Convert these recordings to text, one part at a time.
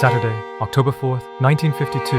Saturday, October 4th, 1952,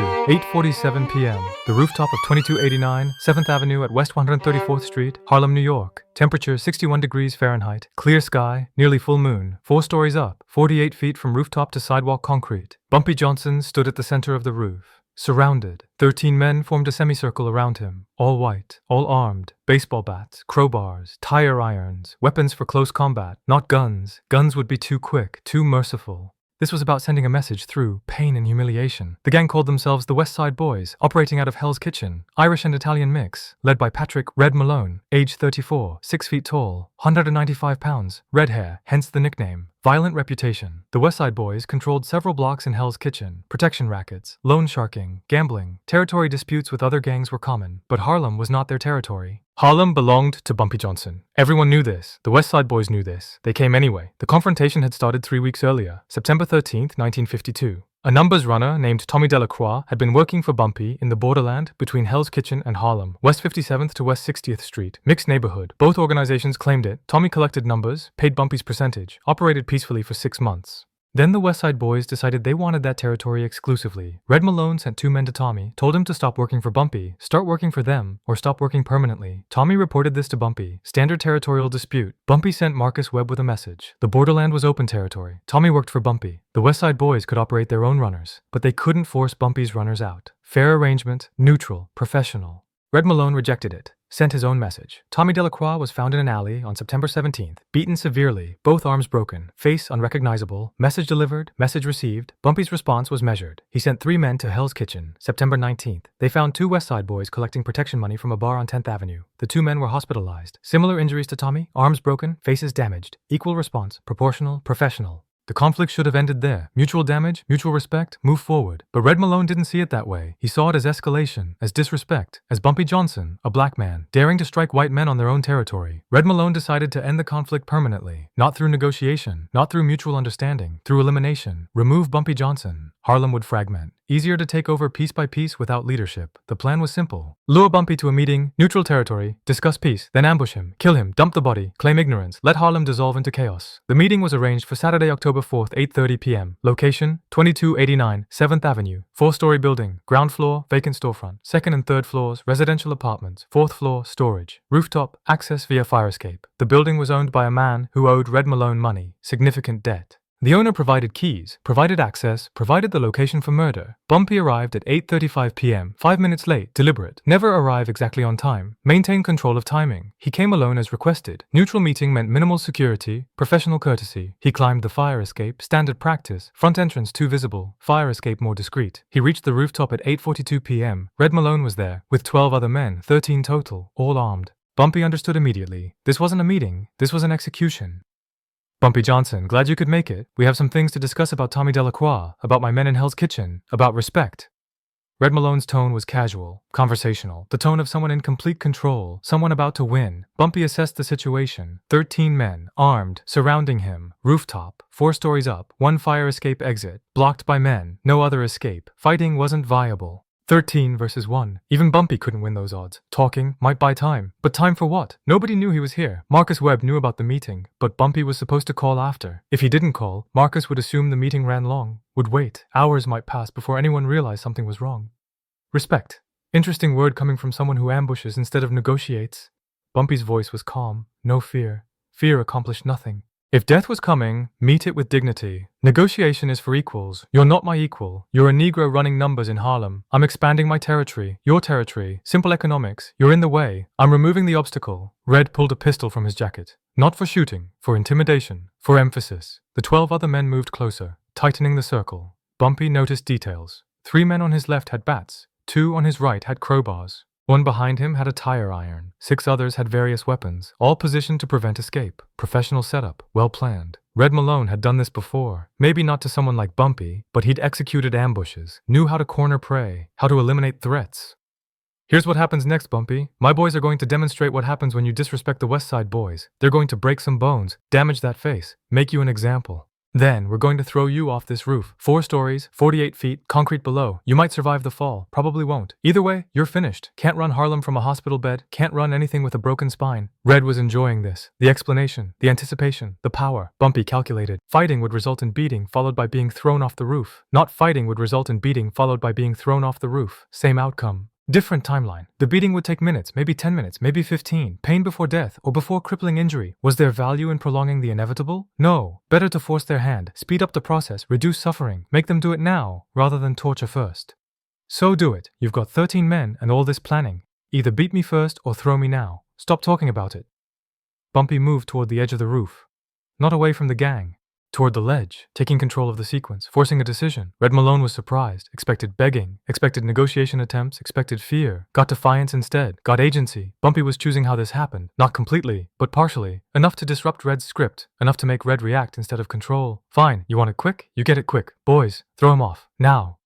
8:47 p.m. The rooftop of 2289 7th Avenue at West 134th Street, Harlem, New York. Temperature 61 degrees Fahrenheit. Clear sky, nearly full moon. 4 stories up, 48 feet from rooftop to sidewalk concrete. Bumpy Johnson stood at the center of the roof. Surrounded, 13 men formed a semicircle around him, all white, all armed, baseball bats, crowbars, tire irons, weapons for close combat, not guns. Guns would be too quick, too merciful. This was about sending a message through pain and humiliation. The gang called themselves the West Side Boys, operating out of Hell's Kitchen, Irish and Italian mix, led by Patrick Red Malone, age 34, 6 feet tall, 195 pounds, red hair, hence the nickname. Violent reputation. The West Side Boys controlled several blocks in Hell's Kitchen. Protection rackets, loan sharking, gambling, territory disputes with other gangs were common, but Harlem was not their territory. Harlem belonged to Bumpy Johnson. Everyone knew this. The West Side Boys knew this. They came anyway. The confrontation had started 3 weeks earlier, September 13th, 1952. A numbers runner named Tommy Delacroix had been working for Bumpy in the borderland between Hell's Kitchen and Harlem, West 57th to West 60th Street, mixed neighborhood. Both organizations claimed it. Tommy collected numbers, paid Bumpy's percentage, operated peacefully for 6 months. Then the West Side Boys decided they wanted that territory exclusively. Red Malone sent 2 men to Tommy, told him to stop working for Bumpy, start working for them, or stop working permanently. Tommy reported this to Bumpy. Standard territorial dispute. Bumpy sent Marcus Webb with a message. The borderland was open territory. Tommy worked for Bumpy. The West Side Boys could operate their own runners, but they couldn't force Bumpy's runners out. Fair arrangement, neutral, professional. Red Malone rejected it. Sent his own message. Tommy Delacroix was found in an alley on September 17th, beaten severely, both arms broken, face unrecognizable, message delivered, message received. Bumpy's response was measured. He sent 3 men to Hell's Kitchen, September 19th. They found 2 West Side Boys collecting protection money from a bar on 10th Avenue. The 2 men were hospitalized. Similar injuries to Tommy, arms broken, faces damaged. Equal response, proportional, professional. The conflict should have ended there. Mutual damage, mutual respect, move forward. But Red Malone didn't see it that way. He saw it as escalation, as disrespect, as Bumpy Johnson, a black man, daring to strike white men on their own territory. Red Malone decided to end the conflict permanently, not through negotiation, not through mutual understanding, through elimination. Remove Bumpy Johnson. Harlem would fragment. Easier to take over piece by piece without leadership. The plan was simple. Lure Bumpy to a meeting, neutral territory, discuss peace, then ambush him, kill him, dump the body, claim ignorance, let Harlem dissolve into chaos. The meeting was arranged for Saturday, October 4th, 8:30 p.m. Location, 2289 7th Avenue. 4-story building. Ground floor, vacant storefront. 2nd and 3rd floors, residential apartments. 4th floor, storage. Rooftop, access via fire escape. The building was owned by a man who owed Red Malone money, significant debt. The owner provided keys, provided access, provided the location for murder. Bumpy arrived at 8:35 p.m., 5 minutes late, deliberate. Never arrive exactly on time. Maintain control of timing. He came alone as requested. Neutral meeting meant minimal security, professional courtesy. He climbed the fire escape, standard practice. Front entrance too visible, fire escape more discreet. He reached the rooftop at 8:42 p.m. Red Malone was there, with 12 other men, 13 total, all armed. Bumpy understood immediately. This wasn't a meeting, this was an execution. Bumpy Johnson, glad you could make it. We have some things to discuss about Tommy Delacroix, about my men in Hell's Kitchen, about respect. Red Malone's tone was casual, conversational, the tone of someone in complete control, someone about to win. Bumpy assessed the situation. 13 men, armed, surrounding him. Rooftop, 4 stories up, 1 fire escape exit, blocked by men, no other escape. Fighting wasn't viable. 13 versus 1. Even Bumpy couldn't win those odds. Talking might buy time. But time for what? Nobody knew he was here. Marcus Webb knew about the meeting, but Bumpy was supposed to call after. If he didn't call, Marcus would assume the meeting ran long, would wait. Hours might pass before anyone realized something was wrong. Respect. Interesting word coming from someone who ambushes instead of negotiates. Bumpy's voice was calm. No fear. Fear accomplished nothing. If death was coming, meet it with dignity. Negotiation is for equals. You're not my equal. You're a Negro running numbers in Harlem. I'm expanding my territory. Your territory. Simple economics. You're in the way. I'm removing the obstacle. Red pulled a pistol from his jacket. Not for shooting. For intimidation. For emphasis. The 12 other men moved closer, tightening the circle. Bumpy noticed details. 3 men on his left had bats. 2 on his right had crowbars. 1 behind him had a tire iron. 6 others had various weapons, all positioned to prevent escape. Professional setup, well planned. Red Malone had done this before. Maybe not to someone like Bumpy, but he'd executed ambushes, knew how to corner prey, how to eliminate threats. Here's what happens next, Bumpy. My boys are going to demonstrate what happens when you disrespect the West Side Boys. They're going to break some bones, damage that face, make you an example. Then we're going to throw you off this roof. 4 stories, 48 feet, concrete below. You might survive the fall, probably won't. Either way, you're finished. Can't run Harlem from a hospital bed, can't run anything with a broken spine. Red was enjoying this. The explanation, the anticipation, the power. Bumpy calculated. Fighting would result in beating, followed by being thrown off the roof. Not fighting would result in beating, followed by being thrown off the roof. Same outcome. Different timeline. The beating would take minutes, maybe 10 minutes, maybe 15. Pain before death, or before crippling injury. Was there value in prolonging the inevitable? No. Better to force their hand, speed up the process, reduce suffering, make them do it now, rather than torture first. So do it. You've got 13 men and all this planning. Either beat me first or throw me now. Stop talking about it. Bumpy moved toward the edge of the roof. Not away from the gang. Toward the ledge, taking control of the sequence, forcing a decision. Red Malone was surprised, expected begging, expected negotiation attempts, expected fear, got defiance instead, got agency. Bumpy was choosing how this happened, not completely, but partially, enough to disrupt Red's script, enough to make Red react instead of control. Fine, you want it quick? You get it quick. Boys, throw him off, now.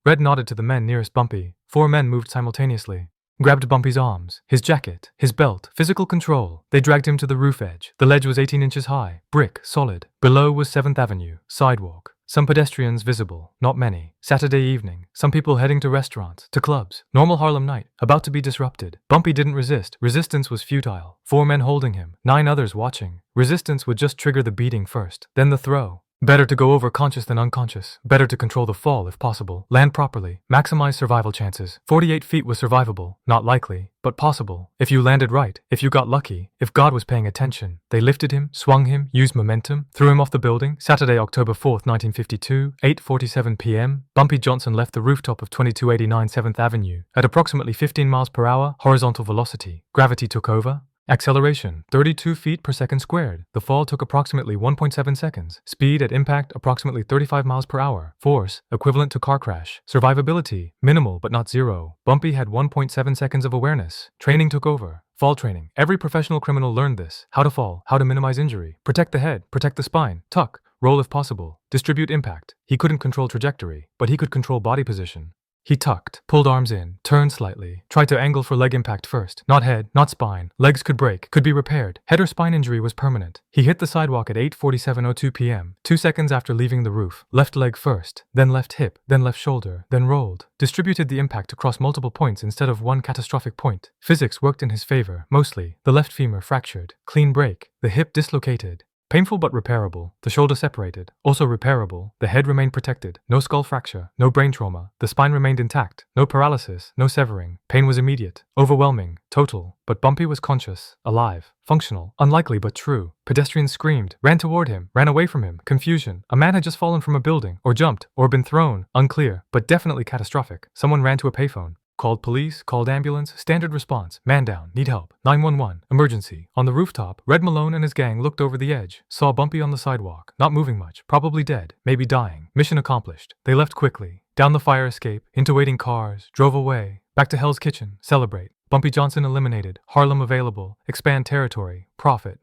Red nodded to the men nearest Bumpy. 4 men moved simultaneously. Grabbed Bumpy's arms, his jacket, his belt, physical control. They dragged him to the roof edge. The ledge was 18 inches high, brick, solid. Below was 7th Avenue, sidewalk. Some pedestrians visible, not many. Saturday evening, some people heading to restaurants, to clubs. Normal Harlem night, about to be disrupted. Bumpy didn't resist. Resistance was futile. 4 men holding him, 9 others watching. Resistance would just trigger the beating first, then the throw. Better to go over conscious than unconscious. Better to control the fall if possible. Land properly. Maximize survival chances. 48 feet was survivable. Not likely, but possible. If you landed right, if you got lucky, if God was paying attention. They lifted him, swung him, used momentum, threw him off the building. Saturday, October 4th, 1952, 8:47 p.m. Bumpy Johnson left the rooftop of 2289 7th Avenue. At approximately 15 miles per hour, horizontal velocity. Gravity took over. Acceleration, 32 feet per second squared. The fall took approximately 1.7 seconds. Speed at impact, approximately 35 miles per hour. Force, equivalent to car crash. Survivability, minimal but not zero. Bumpy had 1.7 seconds of awareness. Training took over. Fall training. Every professional criminal learned this. How to fall, how to minimize injury. Protect the head, protect the spine. Tuck, roll if possible. Distribute impact. He couldn't control trajectory, but he could control body position. He tucked, pulled arms in, turned slightly, tried to angle for leg impact first. Not head, not spine. Legs could break, could be repaired. Head or spine injury was permanent. He hit the sidewalk at 8:47:02 p.m., 2 seconds after leaving the roof. Left leg first, then left hip, then left shoulder, then rolled. Distributed the impact across multiple points instead of one catastrophic point. Physics worked in his favor, mostly. The left femur fractured. Clean break. The hip dislocated. Painful but repairable. The shoulder separated. Also repairable. The head remained protected. No skull fracture. No brain trauma. The spine remained intact. No paralysis. No severing. Pain was immediate. Overwhelming. Total. But Bumpy was conscious. Alive. Functional. Unlikely but true. Pedestrians screamed. Ran toward him. Ran away from him. Confusion. A man had just fallen from a building. Or jumped. Or been thrown. Unclear. But definitely catastrophic. Someone ran to a payphone. Called police, called ambulance, standard response, man down, need help, 911, emergency. On the rooftop, Red Malone and his gang looked over the edge, saw Bumpy on the sidewalk, not moving much, probably dead, maybe dying. Mission accomplished. They left quickly, down the fire escape, into waiting cars, drove away, back to Hell's Kitchen, celebrate. Bumpy Johnson eliminated, Harlem available, expand territory, profit.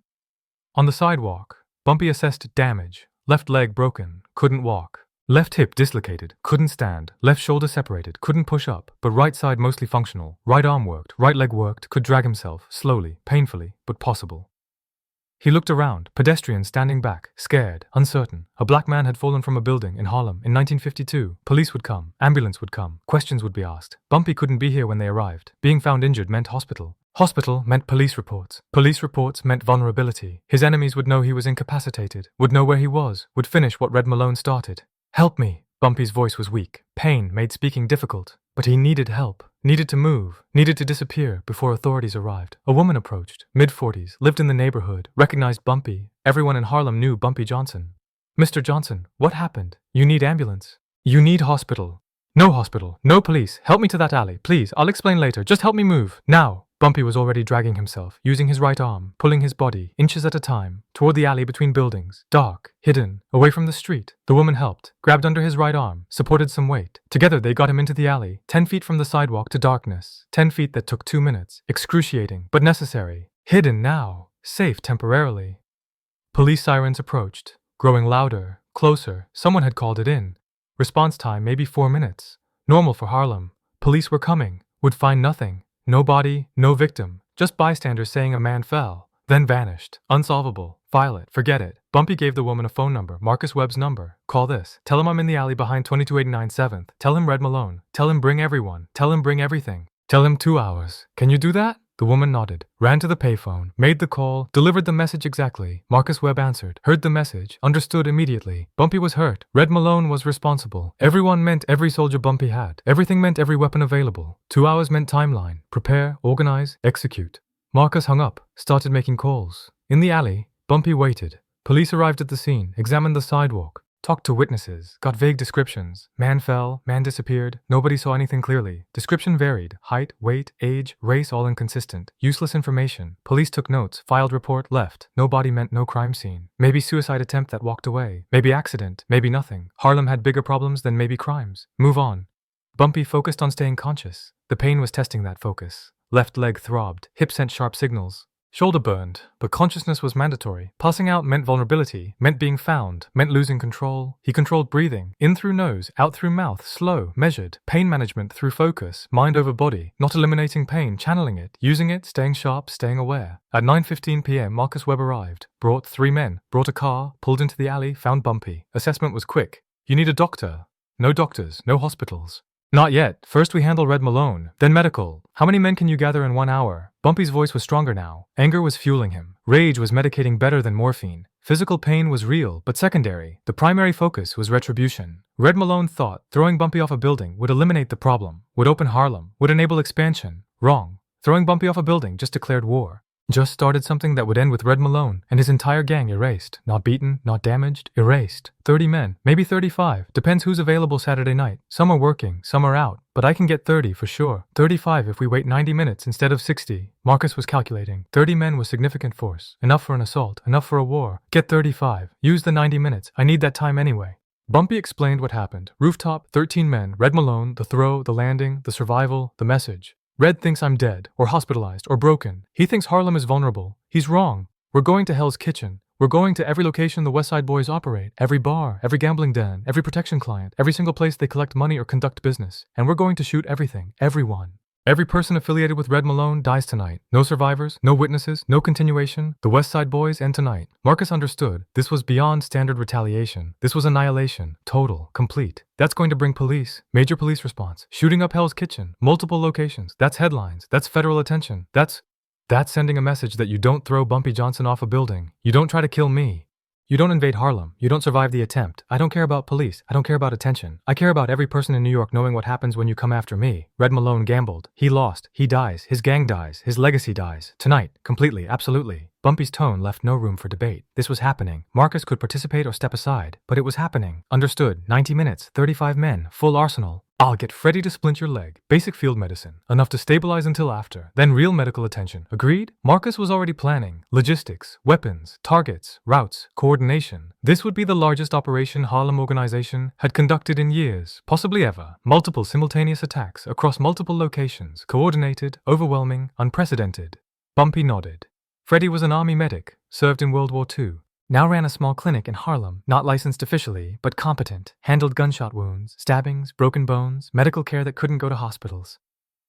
On the sidewalk, Bumpy assessed damage, left leg broken, couldn't walk. Left hip dislocated, couldn't stand, left shoulder separated, couldn't push up, but right side mostly functional, right arm worked, right leg worked, could drag himself, slowly, painfully, but possible. He looked around, pedestrians standing back, scared, uncertain. A black man had fallen from a building in Harlem in 1952. Police would come, ambulance would come, questions would be asked. Bumpy couldn't be here when they arrived. Being found injured meant hospital. Hospital meant police reports. Police reports meant vulnerability. His enemies would know he was incapacitated, would know where he was, would finish what Red Malone started. Help me. Bumpy's voice was weak. Pain made speaking difficult. But he needed help. Needed to move. Needed to disappear before authorities arrived. A woman approached. Mid-40s. Lived in the neighborhood. Recognized Bumpy. Everyone in Harlem knew Bumpy Johnson. Mr. Johnson, what happened? You need ambulance. You need hospital. No hospital. No police. Help me to that alley. Please, I'll explain later. Just help me move. Now. Bumpy was already dragging himself, using his right arm, pulling his body, inches at a time, toward the alley between buildings, dark, hidden, away from the street. The woman helped, grabbed under his right arm, supported some weight. Together they got him into the alley, 10 feet from the sidewalk to darkness. 10 feet that took 2 minutes, excruciating, but necessary. Hidden now, safe temporarily. Police sirens approached, growing louder, closer. Someone had called it in. Response time maybe 4 minutes. Normal for Harlem. Police were coming, would find nothing. No body, no victim, just bystanders saying a man fell, then vanished. Unsolvable. File it. Forget it. Bumpy gave the woman a phone number, Marcus Webb's number. Call this. Tell him I'm in the alley behind 2289 7th. Tell him Red Malone. Tell him bring everyone. Tell him bring everything. Tell him 2 hours. Can you do that? The woman nodded, ran to the payphone, made the call, delivered the message exactly. Marcus Webb answered, heard the message, understood immediately. Bumpy was hurt. Red Malone was responsible. Everyone meant every soldier Bumpy had. Everything meant every weapon available. 2 hours meant timeline. Prepare, organize, execute. Marcus hung up, started making calls. In the alley, Bumpy waited. Police arrived at the scene, examined the sidewalk. Talked to witnesses, got vague descriptions. Man fell, man disappeared, nobody saw anything clearly. Description varied, height, weight, age, race all inconsistent. Useless information. Police took notes, filed report, left. No body meant no crime scene. Maybe suicide attempt that walked away. Maybe accident, maybe nothing. Harlem had bigger problems than maybe crimes. Move on. Bumpy focused on staying conscious. The pain was testing that focus. Left leg throbbed, hip sent sharp signals. Shoulder burned, but consciousness was mandatory. Passing out meant vulnerability, meant being found, meant losing control. He controlled breathing, in through nose, out through mouth, slow, measured. Pain management through focus, mind over body, not eliminating pain, channeling it, using it, staying sharp, staying aware. At 9:15 p.m., Marcus Webb arrived, brought 3 men, brought a car, pulled into the alley, found Bumpy. Assessment was quick. You need a doctor. No doctors, no hospitals. Not yet. First we handle Red Malone, then medical. How many men can you gather in 1 hour? Bumpy's voice was stronger now. Anger was fueling him. Rage was medicating better than morphine. Physical pain was real, but secondary. The primary focus was retribution. Red Malone thought throwing Bumpy off a building would eliminate the problem, would open Harlem, would enable expansion. Wrong. Throwing Bumpy off a building just declared war. Just started something that would end with Red Malone and his entire gang erased. Not beaten, not damaged, erased. 30 men, maybe 35, depends who's available Saturday night. Some are working, some are out, but I can get 30 for sure. 35 if we wait 90 minutes instead of 60. Marcus was calculating. 30 men was significant force. Enough for an assault, enough for a war. Get 35. Use the 90 minutes. I need that time anyway. Bumpy explained what happened. Rooftop, 13 men, Red Malone, the throw, the landing, the survival, the message. Red thinks I'm dead, or hospitalized, or broken. He thinks Harlem is vulnerable. He's wrong. We're going to Hell's Kitchen. We're going to every location the West Side Boys operate, every bar, every gambling den, every protection client, every single place they collect money or conduct business. And we're going to shoot everything, everyone. Every person affiliated with Red Malone dies tonight. No survivors, no witnesses, no continuation. The West Side Boys end tonight. Marcus understood. This was beyond standard retaliation. This was annihilation. Total. Complete. That's going to bring police. Major police response. Shooting up Hell's Kitchen. Multiple locations. That's headlines. That's federal attention. That's sending a message that you don't throw Bumpy Johnson off a building. You don't try to kill me. You don't invade Harlem. You don't survive the attempt. I don't care about police. I don't care about attention. I care about every person in New York knowing what happens when you come after me. Red Malone gambled. He lost. He dies. His gang dies. His legacy dies. Tonight. Completely. Absolutely. Bumpy's tone left no room for debate. This was happening. Marcus could participate or step aside, but it was happening. Understood. 90 minutes. 35 men. Full arsenal. I'll get Freddy to splint your leg. Basic field medicine. Enough to stabilize until after. Then real medical attention. Agreed? Marcus was already planning. Logistics, weapons, targets, routes, coordination. This would be the largest operation Harlem organization had conducted in years, possibly ever. Multiple simultaneous attacks across multiple locations. Coordinated, overwhelming, unprecedented. Bumpy nodded. Freddy was an army medic, served in World War II. Now ran a small clinic in Harlem, not licensed officially, but competent. Handled gunshot wounds, stabbings, broken bones, medical care that couldn't go to hospitals.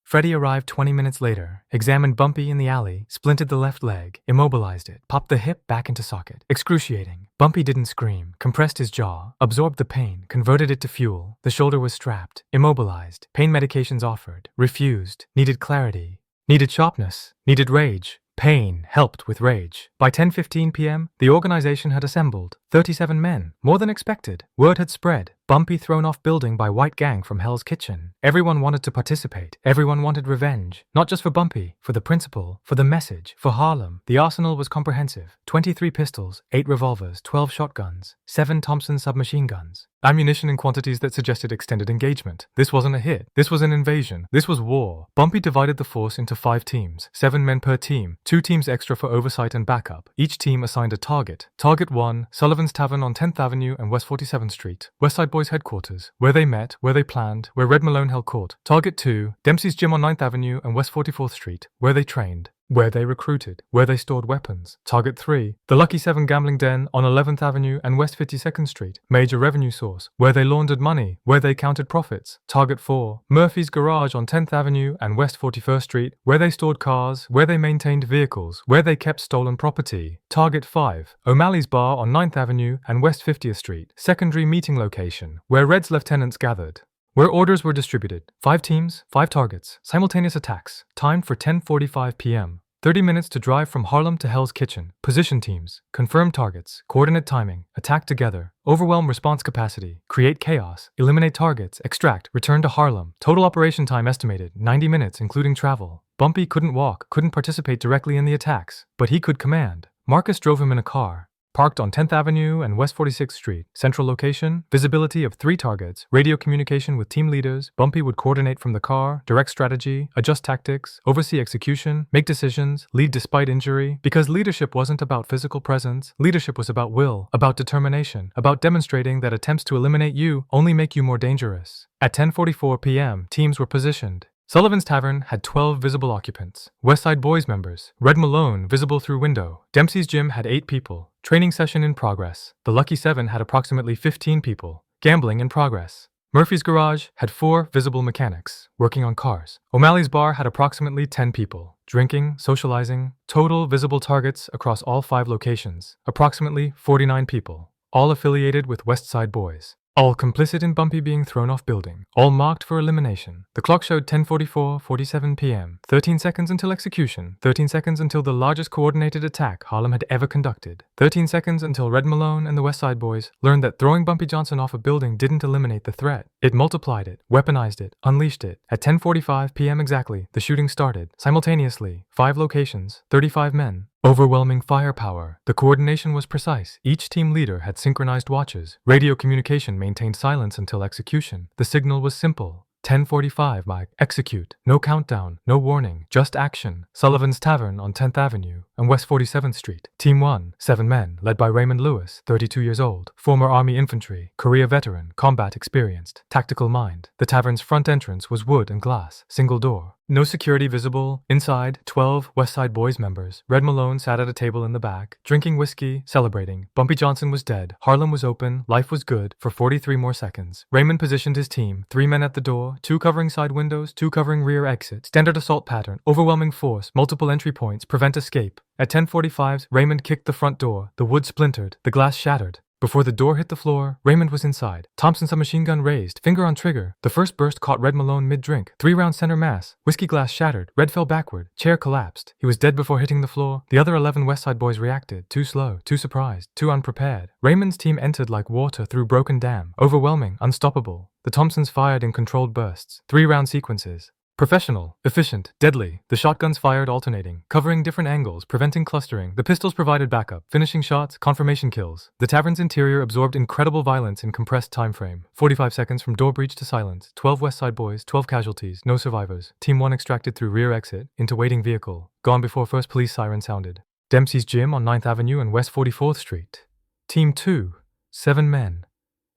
Freddy arrived 20 minutes later, examined Bumpy in the alley, splinted the left leg, immobilized it, popped the hip back into socket. Excruciating. Bumpy didn't scream, compressed his jaw, absorbed the pain, converted it to fuel. The shoulder was strapped, immobilized, pain medications offered, refused, needed clarity, needed sharpness, needed rage. Pain helped with rage. By 10:15 p.m., the organization had assembled. 37 men, more than expected. Word had spread. Bumpy thrown off building by white gang from Hell's Kitchen. Everyone wanted to participate. Everyone wanted revenge. Not just for Bumpy, for the principal, for the message, for Harlem. The arsenal was comprehensive. 23 pistols, 8 revolvers, 12 shotguns, 7 Thompson submachine guns. Ammunition in quantities that suggested extended engagement. This wasn't a hit. This was an invasion. This was war. Bumpy divided the force into 5 teams, 7 men per team, 2 teams extra for oversight and backup. Each team assigned a target. Target 1, Sullivan's Tavern on 10th Avenue and West 47th Street. Westside Boys headquarters, where they met, where they planned, where Red Malone held court. Target 2, Dempsey's Gym on 9th Avenue and West 44th Street, where they trained. where they recruited, where they stored weapons. Target 3, the Lucky 7 gambling den on 11th Avenue and West 52nd Street, major revenue source, where they laundered money, where they counted profits. Target 4, Murphy's Garage on 10th Avenue and West 41st Street, where they stored cars, where they maintained vehicles, where they kept stolen property. Target 5, O'Malley's Bar on 9th Avenue and West 50th Street, secondary meeting location, where Red's lieutenants gathered, where orders were distributed. 5 teams, 5 targets, simultaneous attacks, timed for 10:45 p.m. 30 minutes to drive from Harlem to Hell's Kitchen. Position teams, confirm targets, coordinate timing, attack together, overwhelm response capacity, create chaos, eliminate targets, extract, return to Harlem. Total operation time estimated, 90 minutes including travel. Bumpy couldn't walk, couldn't participate directly in the attacks, but he could command. Marcus drove him in a car, parked on 10th Avenue and West 46th Street. Central location, visibility of 3 targets, radio communication with team leaders. Bumpy would coordinate from the car, direct strategy, adjust tactics, oversee execution, make decisions, lead despite injury. Because leadership wasn't about physical presence, leadership was about will, about determination, about demonstrating that attempts to eliminate you only make you more dangerous. At 10:44 p.m., teams were positioned. Sullivan's Tavern had 12 visible occupants. Westside Boys members. Red Malone visible through window. Dempsey's Gym had 8 people. Training session in progress. The Lucky 7 had approximately 15 people. Gambling in progress. Murphy's Garage had 4 visible mechanics, working on cars. O'Malley's Bar had approximately 10 people. Drinking, socializing. Total visible targets across all 5 locations. Approximately 49 people. All affiliated with Westside Boys. All complicit in Bumpy being thrown off building. All marked for elimination. The clock showed 10:47 p.m. 13 seconds until execution. 13 seconds until the largest coordinated attack Harlem had ever conducted. 13 seconds until Red Malone and the Westside Boys learned that throwing Bumpy Johnson off a building didn't eliminate the threat. It multiplied it, weaponized it, unleashed it. At 10:45 p.m. exactly, the shooting started. Simultaneously, 5 locations, 35 men. Overwhelming firepower. The coordination was precise. Each team leader had synchronized watches. Radio communication maintained silence until execution. The signal was simple. 10:45, Mike. Execute. No countdown, no warning, just action. Sullivan's Tavern on 10th Avenue and West 47th Street. Team 1, 7 men, led by Raymond Lewis, 32 years old, former Army infantry, Korea veteran, combat experienced, tactical mind. The tavern's front entrance was wood and glass, single door. No security visible. Inside, 12 Westside Boys members. Red Malone sat at a table in the back, drinking whiskey, celebrating. Bumpy Johnson was dead. Harlem was open. Life was good for 43 more seconds. Raymond positioned his team. 3 men at the door, 2 covering side windows, 2 covering rear exit. Standard assault pattern. Overwhelming force. Multiple entry points. Prevent escape. At 10:45, Raymond kicked the front door. The wood splintered. The glass shattered. Before the door hit the floor, Raymond was inside. Thompson submachine gun raised, finger on trigger. The first burst caught Red Malone mid-drink. 3-round center mass. Whiskey glass shattered. Red fell backward. Chair collapsed. He was dead before hitting the floor. The other 11 Westside Boys reacted. Too slow, too surprised, too unprepared. Raymond's team entered like water through broken dam. Overwhelming, unstoppable. The Thompsons fired in controlled bursts. 3-round sequences. Professional, efficient, deadly. The shotguns fired alternating, covering different angles, preventing clustering. The pistols provided backup, finishing shots, confirmation kills. The tavern's interior absorbed incredible violence in compressed time frame. 45 seconds from door breach to silence. 12 Westside Boys, 12 casualties, no survivors. Team 1 extracted through rear exit, into waiting vehicle. Gone before first police siren sounded. Dempsey's Gym on 9th Avenue and West 44th Street. Team 2, 7 men.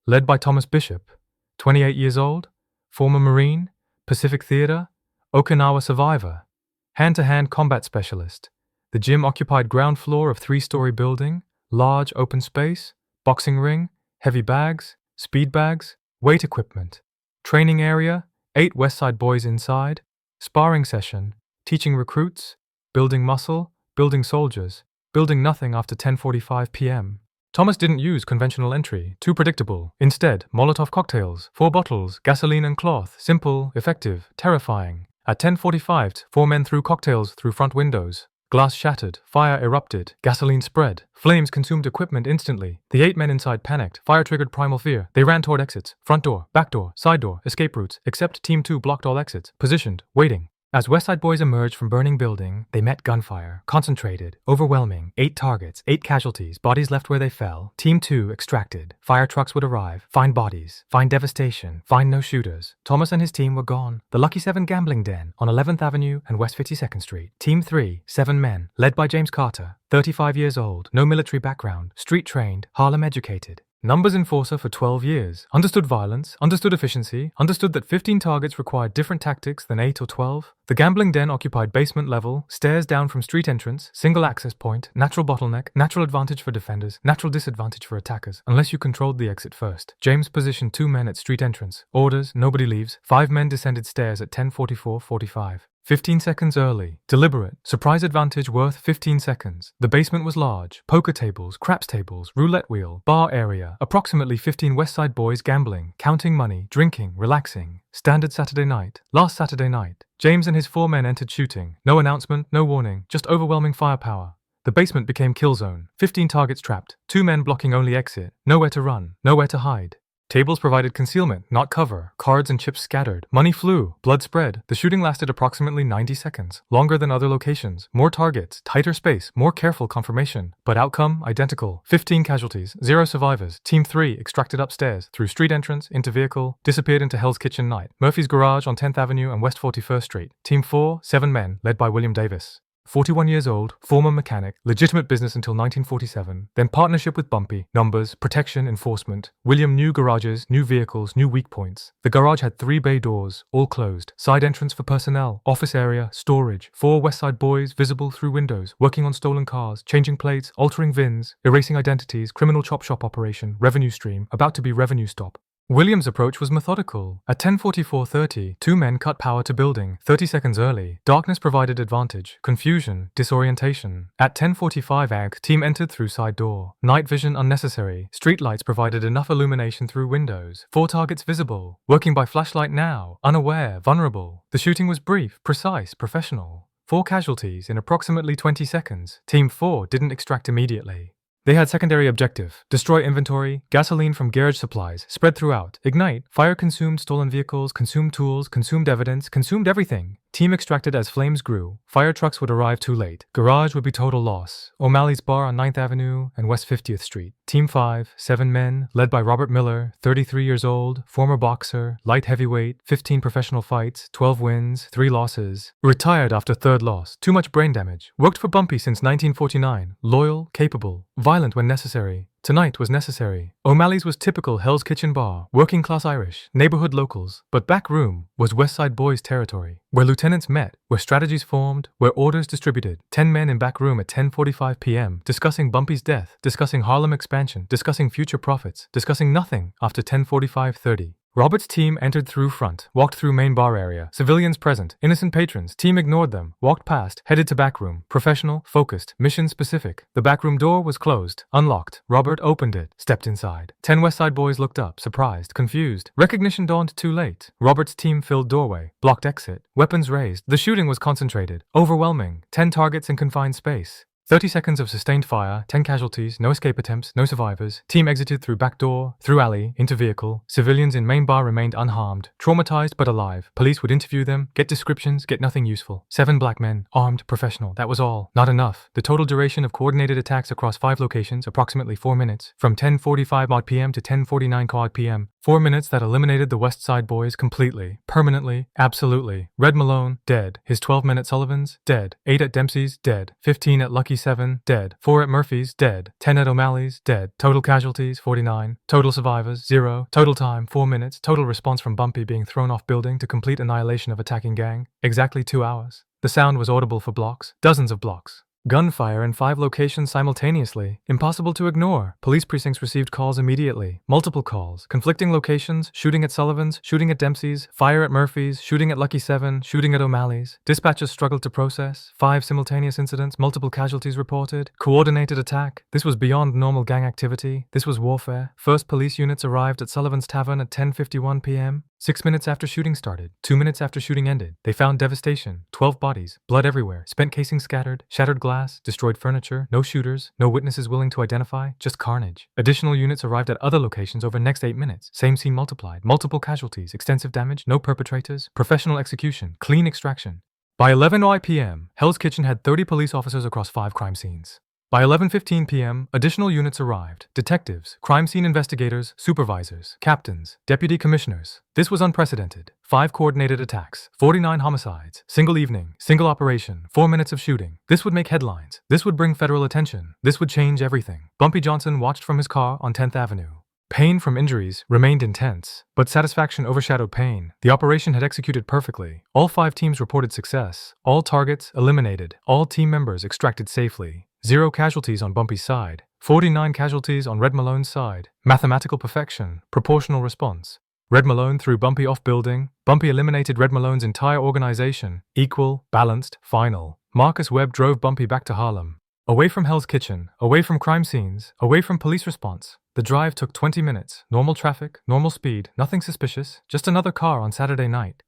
Led by Thomas Bishop, 28 years old, former Marine, Pacific Theater, Okinawa survivor, hand-to-hand combat specialist. The gym occupied ground floor of 3-story building, large open space, boxing ring, heavy bags, speed bags, weight equipment. Training area, 8 Westside Boys inside, sparring session, teaching recruits, building muscle, building soldiers, building nothing after 10:45 p.m. Thomas didn't use conventional entry, too predictable. Instead, Molotov cocktails, 4 bottles, gasoline and cloth, simple, effective, terrifying. At 10:45, 4 men threw cocktails through front windows. Glass shattered, fire erupted, gasoline spread. Flames consumed equipment instantly. The 8 men inside panicked, fire triggered primal fear. They ran toward exits, front door, back door, side door, escape routes, except Team 2 blocked all exits, positioned, waiting. As Westside Boys emerged from burning building, they met gunfire. Concentrated, overwhelming, 8 targets, 8 casualties, bodies left where they fell. Team 2 extracted. Fire trucks would arrive, find bodies, find devastation, find no shooters. Thomas and his team were gone. The Lucky 7 gambling den on 11th Avenue and West 52nd Street. Team 3, 7 men, led by James Carter, 35 years old, no military background, street trained, Harlem educated. numbers enforcer for 12 years, understood violence, understood efficiency, understood that 15 targets required different tactics than 8 or 12. The gambling den occupied basement level, stairs down from street entrance, single access point, natural bottleneck, natural advantage for defenders, natural disadvantage for attackers, unless you controlled the exit first. James positioned 2 men at street entrance. Orders, nobody leaves. 5 men descended stairs at 10:44:45. 15 seconds early. Deliberate. Surprise advantage worth 15 seconds. The basement was large. Poker tables, craps tables, roulette wheel, bar area. Approximately 15 West Side boys gambling, counting money, drinking, relaxing. Standard Saturday night. Last Saturday night. James and his 4 men entered shooting. No announcement, no warning, just overwhelming firepower. The basement became kill zone. 15 targets trapped. 2 men blocking only exit. Nowhere to run. Nowhere to hide. Tables provided concealment, not cover. Cards and chips scattered. Money flew. Blood spread. The shooting lasted approximately 90 seconds. Longer than other locations. More targets. Tighter space. More careful confirmation. But outcome, identical. 15 casualties. 0 survivors. Team 3 extracted upstairs. Through street entrance, into vehicle. Disappeared into Hell's Kitchen night. Murphy's Garage on 10th Avenue and West 41st Street. Team 4, 7 men, led by William Davis. 41 years old, former mechanic, legitimate business until 1947, then partnership with Bumpy, numbers, protection, enforcement. William new garages, new vehicles, new weak points. The garage had 3 bay doors, all closed. Side entrance for personnel, office area, storage. 4 West Side boys visible through windows, working on stolen cars, changing plates, altering VINs, erasing identities, criminal chop shop operation, revenue stream, about to be revenue stop. Williams' approach was methodical. At 10:44:30, 2 men cut power to building. 30 seconds early, darkness provided advantage, confusion, disorientation. At 10:45 AG, team entered through side door. Night vision unnecessary. Street lights provided enough illumination through windows. 4 targets visible. Working by flashlight now. Unaware, vulnerable. The shooting was brief, precise, professional. 4 casualties in approximately 20 seconds. Team 4 didn't extract immediately. They had secondary objective: destroy inventory, gasoline from garage supplies, spread throughout, ignite, fire consumed stolen vehicles, consumed tools, consumed evidence, consumed everything. Team extracted as flames grew. Fire trucks would arrive too late. Garage would be total loss. O'Malley's Bar on 9th Avenue and West 50th Street. Team 5, 7 men, led by Robert Miller, 33 years old, former boxer, light heavyweight, 15 professional fights, 12 wins, 3 losses. Retired after 3rd loss. Too much brain damage. Worked for Bumpy since 1949. Loyal, capable, violent when necessary. Tonight was necessary. O'Malley's was typical Hell's Kitchen bar, working class Irish, neighborhood locals, but back room was West Side Boys territory, where lieutenants met, where strategies formed, where orders distributed. 10 men in back room at 10:45 p.m. discussing Bumpy's death, discussing Harlem expansion, discussing future profits, discussing nothing after 10:45:30. Robert's team entered through front, walked through main bar area, civilians present, innocent patrons, team ignored them, walked past, headed to back room, professional, focused, mission specific. The back room door was closed, unlocked. Robert opened it, stepped inside. 10 West Side boys looked up, surprised, confused. Recognition dawned too late. Robert's team filled doorway, blocked exit, weapons raised. The shooting was concentrated, overwhelming, 10 targets in confined space. 30 seconds of sustained fire, 10 casualties, no escape attempts, no survivors. Team exited through back door, through alley, into vehicle. Civilians in main bar remained unharmed, traumatized but alive. Police would interview them, get descriptions, get nothing useful. 7 black men, armed, professional, that was all. Not enough. The total duration of coordinated attacks across 5 locations, approximately 4 minutes. From 10:45 odd p.m. to 10:49 odd p.m. 4 minutes that eliminated the West Side boys completely, permanently, absolutely. Red Malone, dead. His 12 men at Sullivan's, dead. 8 at Dempsey's, dead. 15 at Lucky 7, dead. 4 at Murphy's, dead. 10 at O'Malley's, dead. Total casualties, 49. Total survivors, 0. Total time, 4 minutes. Total response from Bumpy being thrown off building to complete annihilation of attacking gang, exactly 2 hours. The sound was audible for blocks, dozens of blocks. Gunfire in 5 locations simultaneously. Impossible to ignore. Police precincts received calls immediately. Multiple calls. Conflicting locations. Shooting at Sullivan's. Shooting at Dempsey's. Fire at Murphy's. Shooting at Lucky 7. Shooting at O'Malley's. Dispatchers struggled to process. 5 simultaneous incidents. Multiple casualties reported. Coordinated attack. This was beyond normal gang activity. This was warfare. First police units arrived at Sullivan's Tavern at 10:51 p.m. 6 minutes after shooting started. 2 minutes after shooting ended. They found devastation. 12 bodies. Blood everywhere. Spent casings scattered. Shattered glass. Destroyed furniture. No shooters. No witnesses willing to identify. Just carnage. Additional units arrived at other locations over next 8 minutes. Same scene multiplied. Multiple casualties. Extensive damage. No perpetrators. Professional execution. Clean extraction. By 11 p.m., Hell's Kitchen had 30 police officers across 5 crime scenes. By 11:15 p.m., additional units arrived. Detectives, crime scene investigators, supervisors, captains, deputy commissioners. This was unprecedented. 5 coordinated attacks, 49 homicides, single evening, single operation, 4 minutes of shooting. This would make headlines. This would bring federal attention. This would change everything. Bumpy Johnson watched from his car on 10th Avenue. Pain from injuries remained intense, but satisfaction overshadowed pain. The operation had executed perfectly. All 5 teams reported success. All targets eliminated. All team members extracted safely. 0 casualties on Bumpy's side. 49 casualties on Red Malone's side. Mathematical perfection. Proportional response. Red Malone threw Bumpy off building. Bumpy eliminated Red Malone's entire organization. Equal, balanced, final. Marcus Webb drove Bumpy back to Harlem. Away from Hell's Kitchen, away from crime scenes, away from police response. The drive took 20 minutes. Normal traffic, normal speed, nothing suspicious, just another car on Saturday night.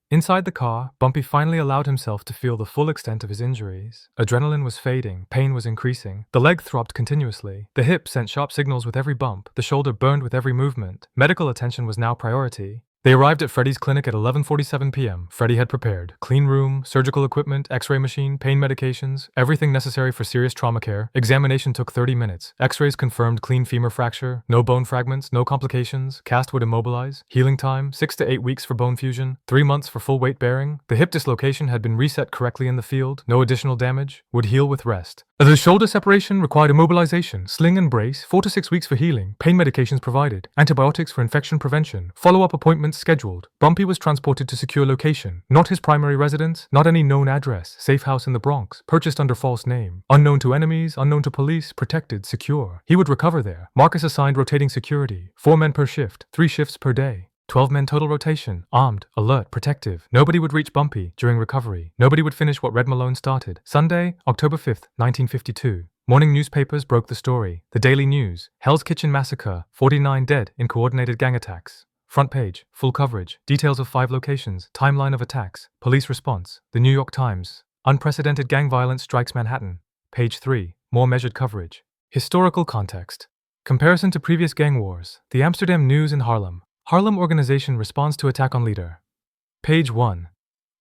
Inside the car, Bumpy finally allowed himself to feel the full extent of his injuries. Adrenaline was fading, pain was increasing. The leg throbbed continuously. The hip sent sharp signals with every bump. The shoulder burned with every movement. Medical attention was now priority. They arrived at Freddie's clinic at 11:47 p.m. Freddie had prepared clean room, surgical equipment, x-ray machine, pain medications, everything necessary for serious trauma care. Examination took 30 minutes. X-rays confirmed clean femur fracture, no bone fragments, no complications. Cast would immobilize. Healing time, 6 to 8 weeks for bone fusion, 3 months for full weight bearing. The hip dislocation had been reset correctly in the field. No additional damage. Would heal with rest. The shoulder separation required immobilization, sling and brace, 4 to 6 weeks for healing, pain medications provided, antibiotics for infection prevention, follow-up appointments scheduled. Bumpy was transported to secure location, not his primary residence, not any known address, safe house in the Bronx, purchased under false name, unknown to enemies, unknown to police, protected, secure. He would recover there. Marcus assigned rotating security, 4 men per shift, 3 shifts per day. 12 men total rotation, armed, alert, protective. Nobody would reach Bumpy during recovery. Nobody would finish what Red Malone started. Sunday, October 5th, 1952. Morning newspapers broke the story. The Daily News. Hell's Kitchen Massacre. 49 dead in coordinated gang attacks. Front page. Full coverage. Details of 5 locations. Timeline of attacks. Police response. The New York Times. Unprecedented gang violence strikes Manhattan. Page 3. More measured coverage. Historical context. Comparison to previous gang wars. The Amsterdam News in Harlem. Harlem organization responds to attack on leader. Page 1.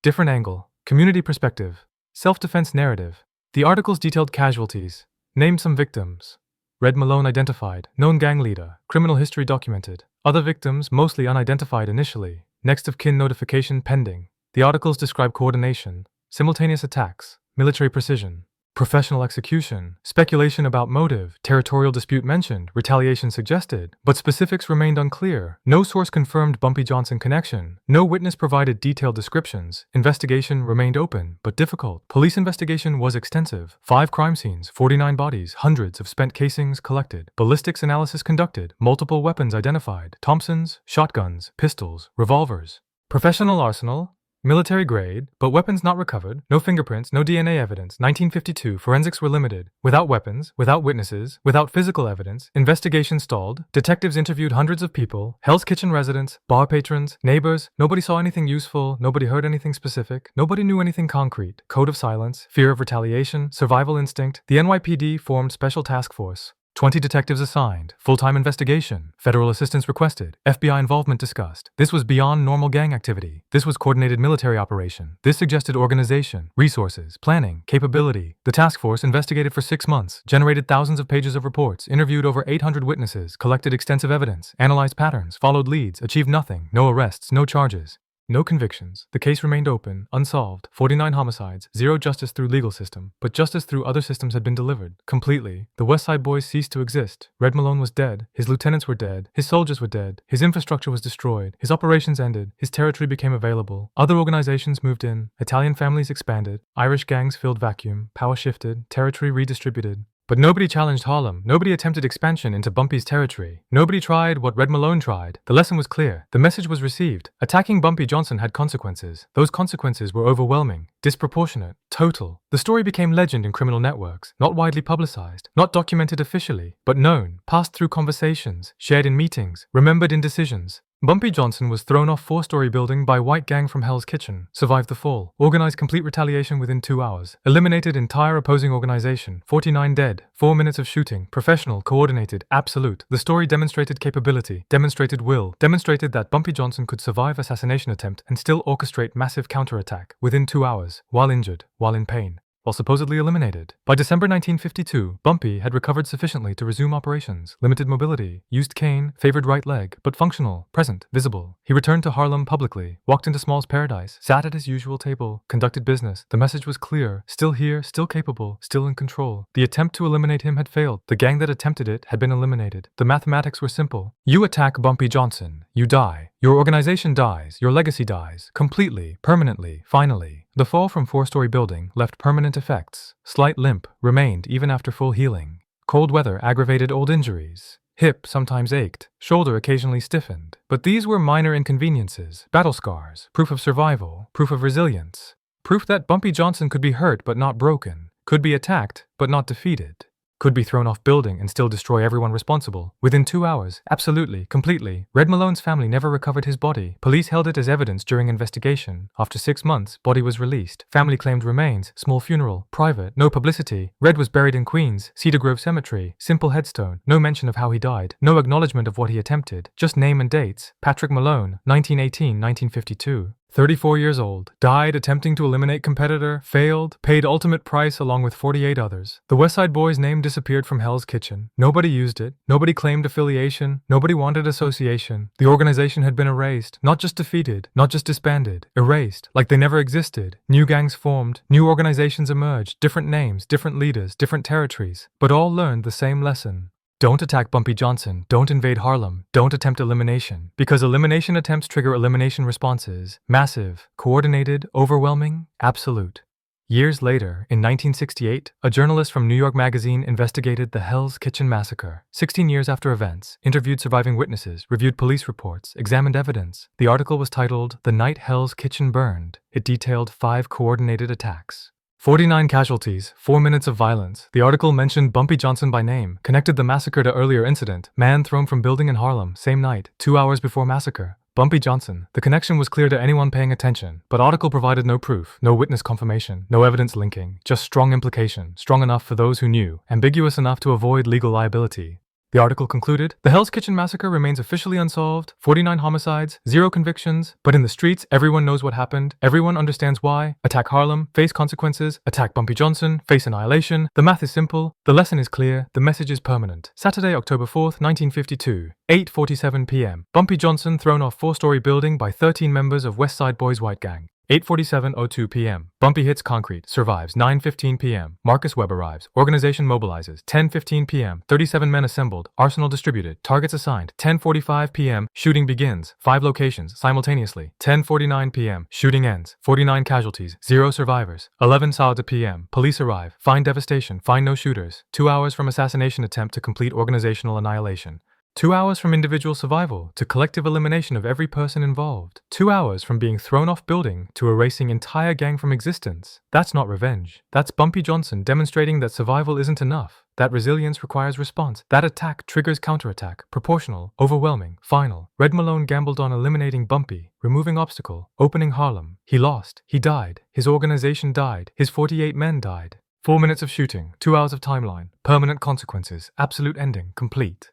Different angle. Community perspective. Self-defense narrative. The articles detailed casualties. Named some victims. Red Malone identified. Known gang leader. Criminal history documented. Other victims mostly unidentified initially. Next of kin notification pending. The articles describe coordination. Simultaneous attacks. Military precision. Professional execution, speculation about motive, territorial dispute mentioned, retaliation suggested, but specifics remained unclear. No source confirmed Bumpy Johnson connection. No witness provided detailed descriptions. Investigation remained open, but difficult. Police investigation was extensive. 5 crime scenes, 49 bodies, hundreds of spent casings collected. Ballistics analysis conducted. Multiple weapons identified. Thompsons, shotguns, pistols, revolvers. Professional arsenal. Military grade, but weapons not recovered, no fingerprints, no DNA evidence. 1952, forensics were limited. Without weapons, without witnesses, without physical evidence, investigation stalled. Detectives interviewed hundreds of people, Hell's Kitchen residents, bar patrons, neighbors. Nobody saw anything useful, nobody heard anything specific, nobody knew anything concrete. Code of silence, fear of retaliation, survival instinct. The NYPD formed special task force. 20 detectives assigned, full-time investigation, federal assistance requested, FBI involvement discussed. This was beyond normal gang activity. This was coordinated military operation. This suggested organization, resources, planning, capability. The task force investigated for 6 months, generated thousands of pages of reports, interviewed over 800 witnesses, collected extensive evidence, analyzed patterns, followed leads, achieved nothing, no arrests, no charges. No convictions. The case remained open, unsolved. 49 homicides, 0 justice through legal system, but justice through other systems had been delivered. Completely. The West Side Boys ceased to exist. Red Malone was dead. His lieutenants were dead. His soldiers were dead. His infrastructure was destroyed. His operations ended. His territory became available. Other organizations moved in. Italian families expanded. Irish gangs filled vacuum. Power shifted. Territory redistributed. But nobody challenged Harlem. Nobody attempted expansion into Bumpy's territory. Nobody tried what Red Malone tried. The lesson was clear. The message was received. Attacking Bumpy Johnson had consequences. Those consequences were overwhelming, disproportionate, total. The story became legend in criminal networks, not widely publicized, not documented officially, but known, passed through conversations, shared in meetings, remembered in decisions. Bumpy Johnson was thrown off 4-story building by white gang from Hell's Kitchen, survived the fall, organized complete retaliation within 2 hours, eliminated entire opposing organization, 49 dead, 4 minutes of shooting, professional, coordinated, absolute. The story demonstrated capability, demonstrated will, demonstrated that Bumpy Johnson could survive assassination attempt and still orchestrate massive counterattack within 2 hours, while injured, while in pain. while supposedly eliminated. By December 1952, Bumpy had recovered sufficiently to resume operations, limited mobility, used cane, favored right leg, but functional, present, visible. He returned to Harlem publicly, walked into Small's Paradise, sat at his usual table, conducted business. The message was clear: still here, still capable, still in control. The attempt to eliminate him had failed. The gang that attempted it had been eliminated. The mathematics were simple. You attack Bumpy Johnson, you die. Your organization dies, your legacy dies, completely, permanently, finally. The fall from four-story building left permanent effects. Slight limp remained even after full healing. Cold weather aggravated old injuries. Hip sometimes ached, shoulder occasionally stiffened. But these were minor inconveniences, battle scars, proof of survival, proof of resilience. Proof that Bumpy Johnson could be hurt but not broken, could be attacked but not defeated. Could be thrown off building and still destroy everyone responsible. Within 2 hours, absolutely, completely. Red Malone's family never recovered his body. Police held it as evidence during investigation. After 6 months, body was released. Family claimed remains, small funeral, private, no publicity. Red was buried in Queens, Cedar Grove Cemetery, simple headstone, no mention of how he died, no acknowledgement of what he attempted, just name and dates. Patrick Malone, 1918-1952. 34 years old, died attempting to eliminate competitor, failed, paid ultimate price along with 48 others. The West Side Boys name disappeared from Hell's Kitchen. Nobody used it, nobody claimed affiliation, nobody wanted association. The organization had been erased, not just defeated, not just disbanded, erased, like they never existed. New gangs formed, new organizations emerged, different names, different leaders, different territories, but all learned the same lesson. Don't attack Bumpy Johnson, don't invade Harlem, don't attempt elimination, because elimination attempts trigger elimination responses. Massive, coordinated, overwhelming, absolute. Years later, in 1968, a journalist from New York Magazine investigated the Hell's Kitchen massacre. 16 years after events, interviewed surviving witnesses, reviewed police reports, examined evidence. The article was titled, "The Night Hell's Kitchen Burned." It detailed 5 coordinated attacks. 49 casualties, 4 minutes of violence. The article mentioned Bumpy Johnson by name, connected the massacre to earlier incident. Man thrown from building in Harlem, same night, 2 hours before massacre. Bumpy Johnson. The connection was clear to anyone paying attention, but article provided no proof, no witness confirmation, no evidence linking, just strong implication, strong enough for those who knew, ambiguous enough to avoid legal liability. The article concluded, the Hell's Kitchen massacre remains officially unsolved, 49 homicides, 0 convictions, but in the streets, everyone knows what happened, everyone understands why. Attack Harlem, face consequences, attack Bumpy Johnson, face annihilation. The math is simple, the lesson is clear, the message is permanent. Saturday, October 4th, 1952, 8:47 p.m. Bumpy Johnson thrown off 4-story building by 13 members of West Side Boys White Gang. 8:47:02 p.m. Bumpy hits concrete, survives. 9:15 p.m. Marcus Webb arrives. Organization mobilizes. 10:15 p.m. 37 men assembled. Arsenal distributed. Targets assigned. 10:45 p.m. Shooting begins. 5 locations simultaneously. 10:49 p.m. Shooting ends. 49 casualties. 0 survivors. 11:00 p.m. Police arrive. Find devastation. Find no shooters. 2 hours from assassination attempt to complete organizational annihilation. 2 hours from individual survival to collective elimination of every person involved. 2 hours from being thrown off building to erasing entire gang from existence. That's not revenge. That's Bumpy Johnson demonstrating that survival isn't enough. That resilience requires response. That attack triggers counterattack. Proportional, overwhelming, final. Red Malone gambled on eliminating Bumpy, removing obstacle, opening Harlem. He lost. He died. His organization died. His 48 men died. 4 minutes of shooting, 2 hours of timeline, permanent consequences, absolute ending, complete.